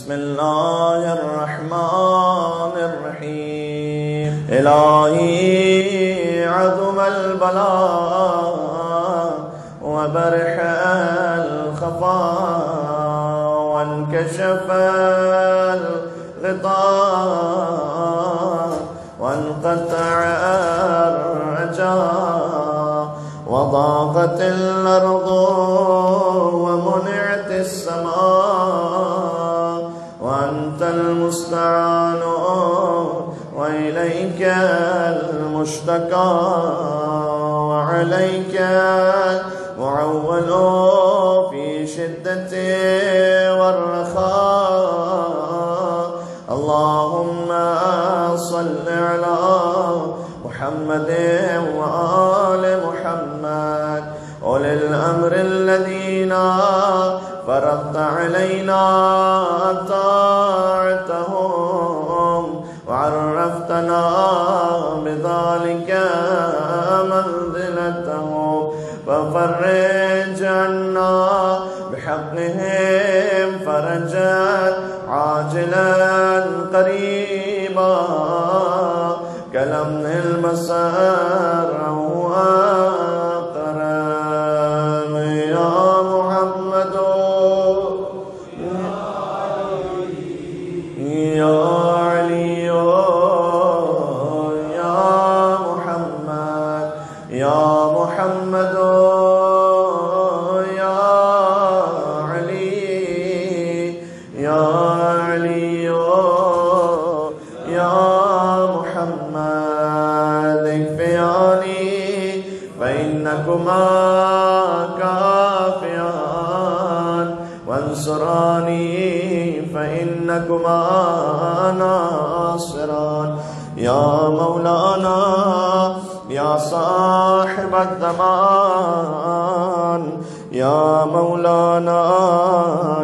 بسم الله الرحمن الرحيم. إلهي عظم البلاء وبرح الخفاء وانكشف الغطاء وانقطع الرجاء وضاقت الأرض ومنعت السماء وأنت المستعان وإليك المشتكى وعليك المعول في شدة والرخاء. اللهم صل على محمد وآل محمد أولي الأمر الذين فرضت علينا طاعتهم وعرفتنا بذلك منزلتهم، ففرج عنا بحقهم فرجا عاجلا قريبا كلمح البصر أو أقرب. يا محمد يا علي يا محمد يا محمد يا علي يا علي يا محمد اكفياني فإنكما كافيان وانصراني فإنكما ناصران. يا مولانا يا صاحب الزمان يا مولانا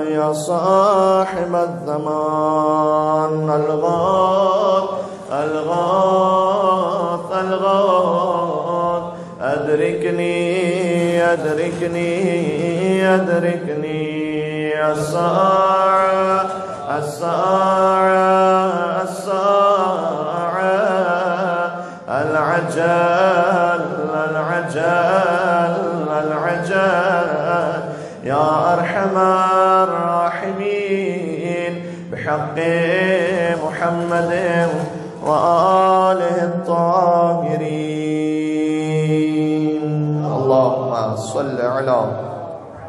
يا صاحب الزمان الغاث الغاث الغاث أدركني أدركني أدركني. الساعة الساعة الساعة العجل العجل العجل. يا أرحم الراحمين بحق محمد وآله الطاهرين. اللهم صل على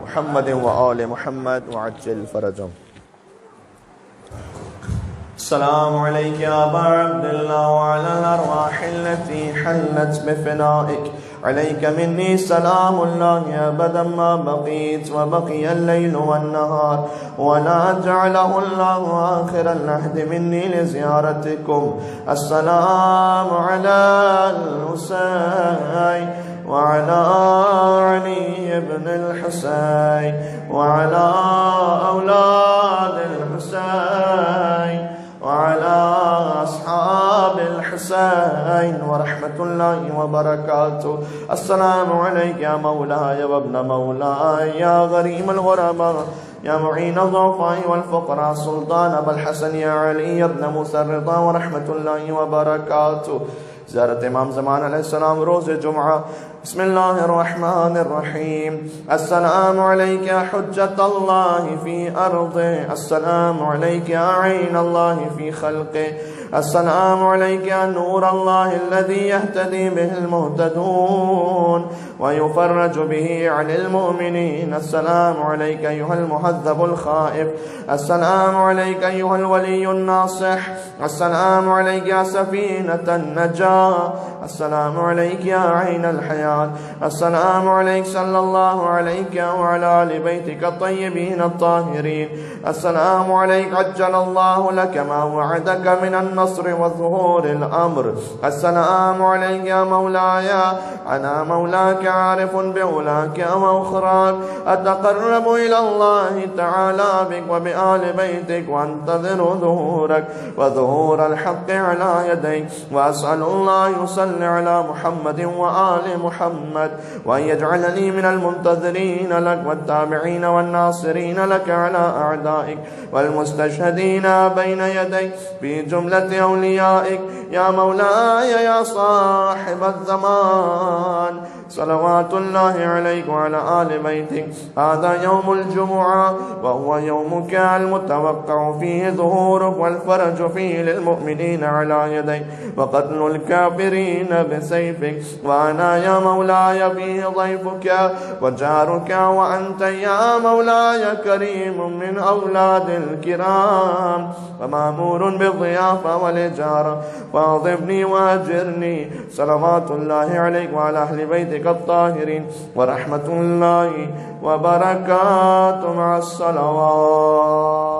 محمد وآل محمد وعجل فرجهم. السلام عليك يا أبا عبد الله وعلى الأرواح التي حلت بفنائك. عليك مني سلام الله أبدا ما بقيت وبقي الليل والنهار، ولا جعله الله آخر العهد مني لزيارتكم. السلام على الحسين وعلى علي بن الحسين وعلى أولاد الحسين وعلى أصحاب الحسين ورحمة الله وبركاته. السلام عليك يا مولاي وابن مولاي يا غريم الغرباء يا معين الضعفاء والفقراء سلطان أبا الحسن يا علي بن موسى الرضا ورحمة الله وبركاته. زيارة إمام زمان عليه السلام روز جمعة. بسم الله الرحمن الرحيم. السلام عليك يا حجة الله في أرضه، السلام عليك يا عين الله في خلقه، السلام عليك يا نور الله الذي يهتدي به المهتدون ويفرج به عن المؤمنين. السلام عليك أيها المهذب الخائف، السلام عليك أيها الولي الناصح، السلام عليك يا سفينة النجاة، السلام عليك يا عين الحياة، السلام عليك صلى الله عليك وعلى آل بيتك الطيبين الطاهرين. السلام عليك عجل الله لك ما وعدك من النصر وظهور الأمر. السلام عليك يا مولاي أنا مولاك عارف بأولاك وأخراك، أتقرب إلى الله تعالى بك وبآل بيتك وانتظر ظهورك وظهور ظهور الحق على يديك، وأسأل الله يصلي على محمد وآل محمد، وأن يجعلني من المنتظرين لك والتابعين والناصرين لك على أعدائك والمستشهدين بين يديك في جملة أوليائك يا مولاي يا صاحب الزمان، صلوات الله عليك وعلى آل بيتك. هذا يوم الجمعة، وهو يومك المتوقع فيه ظهورك والفرج فيه للمؤمنين على يديك وقتل الكافرين بسيفك، وأنا يا مولاي فيه ضيفك وجارك، وأنت يا مولاي كريم من أولاد الكرام ومأمور بالضيافة والإجارة، فاضفني وأجرني، صلوات الله عليك وعلى أهل بيتك الطاهرين، ورحمة الله وبركاته مع الصلوات.